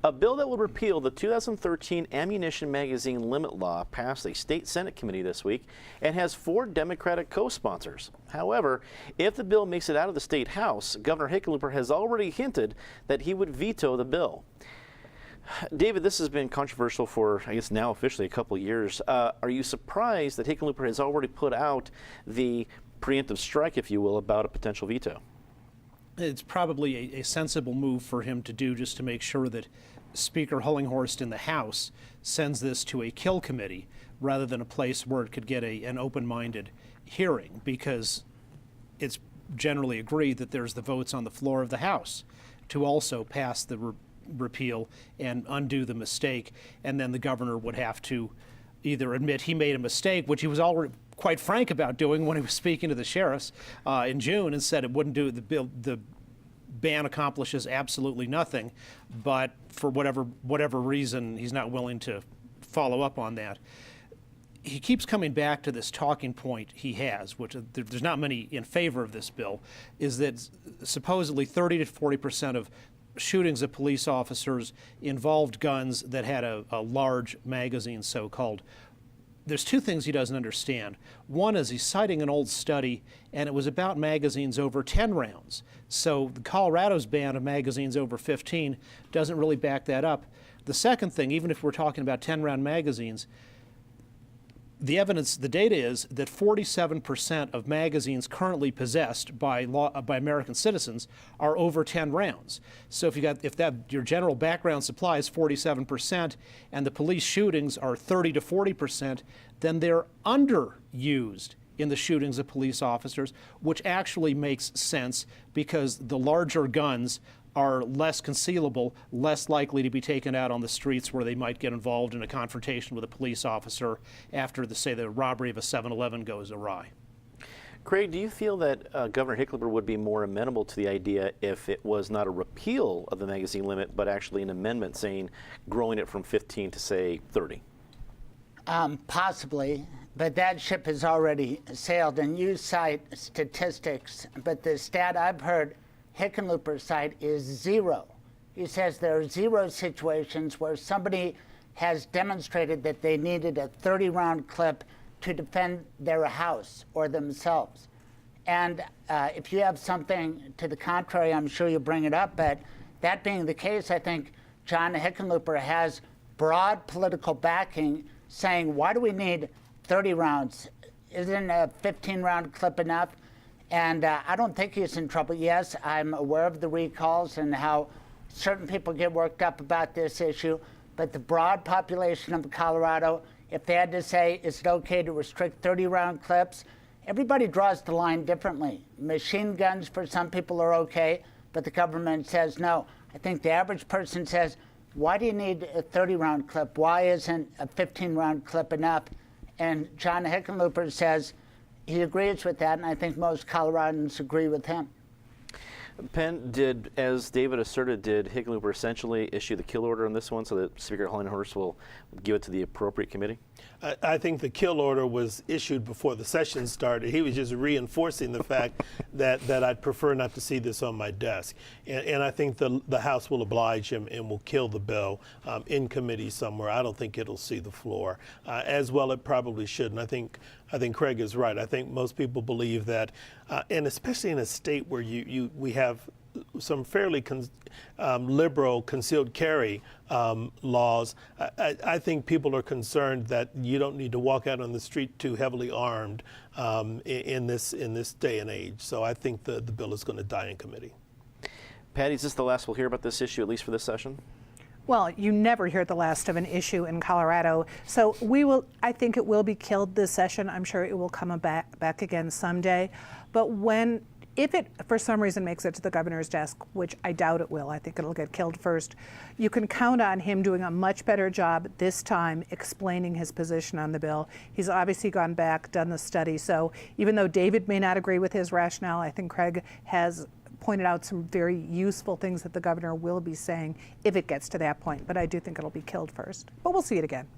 A bill that would repeal the 2013 ammunition magazine limit law passed a state Senate committee this week and has 4 Democratic co-sponsors. However, if the bill makes it out of the state House, Governor Hickenlooper has already hinted that he would veto the bill. David, this has been controversial for, I guess, now officially a couple of years. Are you surprised that Hickenlooper has already put out the preemptive strike, if you will, about a potential veto? It's probably a sensible move for him to do, just to make sure that Speaker Hullinghorst in the House sends this to a kill committee rather than a place where it could get an open-minded hearing, because it's generally agreed that there's the votes on the floor of the House to also pass the repeal and undo the mistake, and then the governor would have to either admit he made a mistake, which he was already quite frank about doing when he was speaking to the sheriffs in June, and said it wouldn't do the ban accomplishes absolutely nothing, but for whatever reason he's not willing to follow up on that. He keeps coming back to this talking point he has, which there's not many in favor of this bill, is that supposedly 30 to 40% of shootings of police officers involved guns that had a large magazine, so-called. There's 2 things he doesn't understand. One is he's citing an old study, and it was about magazines over 10 rounds. So Colorado's ban of magazines over 15 doesn't really back that up. The second thing, even if we're talking about 10-round magazines, the evidence, the data is that 47% of magazines currently possessed by American citizens are over 10 rounds. So if your general background supply is 47% and the police shootings are 30 to 40%, then they're underused in the shootings of police officers, which actually makes sense because the larger guns are less concealable, less likely to be taken out on the streets where they might get involved in a confrontation with a police officer after, say, the robbery of a 7-Eleven goes awry. Craig, do you feel that Governor Hickenlooper would be more amenable to the idea if it was not a repeal of the magazine limit, but actually an amendment saying growing it from 15 to, say, 30? Possibly, but that ship has already sailed, and you cite statistics, but the stat I've heard Hickenlooper's cite is 0. He says there are 0 situations where somebody has demonstrated that they needed a 30-round clip to defend their house or themselves. And if you have something to the contrary, I'm sure you'll bring it up. But that being the case, I think John Hickenlooper has broad political backing saying, why do we need 30 rounds? Isn't a 15-round clip enough? And I don't think he's in trouble. Yes, I'm aware of the recalls and how certain people get worked up about this issue, but the broad population of Colorado, if they had to say, is it okay to restrict 30-round clips, everybody draws the line differently. Machine guns for some people are okay, but the government says no. I think the average person says, why do you need a 30-round clip? Why isn't a 15-round clip enough? And John Hickenlooper says, he agrees with that, and I think most Coloradans agree with him. Penn, as David asserted, did Hickenlooper essentially issue the kill order on this one so that Speaker Hullinghorst will give it to the appropriate committee? I think the kill order was issued before the session started. He was just reinforcing the fact that I'd prefer not to see this on my desk. And I think the House will oblige him and will kill the bill in committee somewhere. I don't think it'll see the floor. As well, it probably shouldn't. I think Craig is right. I think most people believe that, and especially in a state where we have some fairly liberal concealed carry laws, I think people are concerned that you don't need to walk out on the street too heavily armed in this day and age. So I think the bill is going to die in committee. Patty, is this the last we'll hear about this issue, at least for this session? Well, you never hear the last of an issue in Colorado. So I think it will be killed this session. I'm sure it will come back again someday. But if it, for some reason, makes it to the governor's desk, which I doubt it will, I think it'll get killed first, you can count on him doing a much better job this time explaining his position on the bill. He's obviously gone back, done the study. So even though David may not agree with his rationale, I think Craig has pointed out some very useful things that the governor will be saying if it gets to that point. But I do think it'll be killed first. But we'll see it again.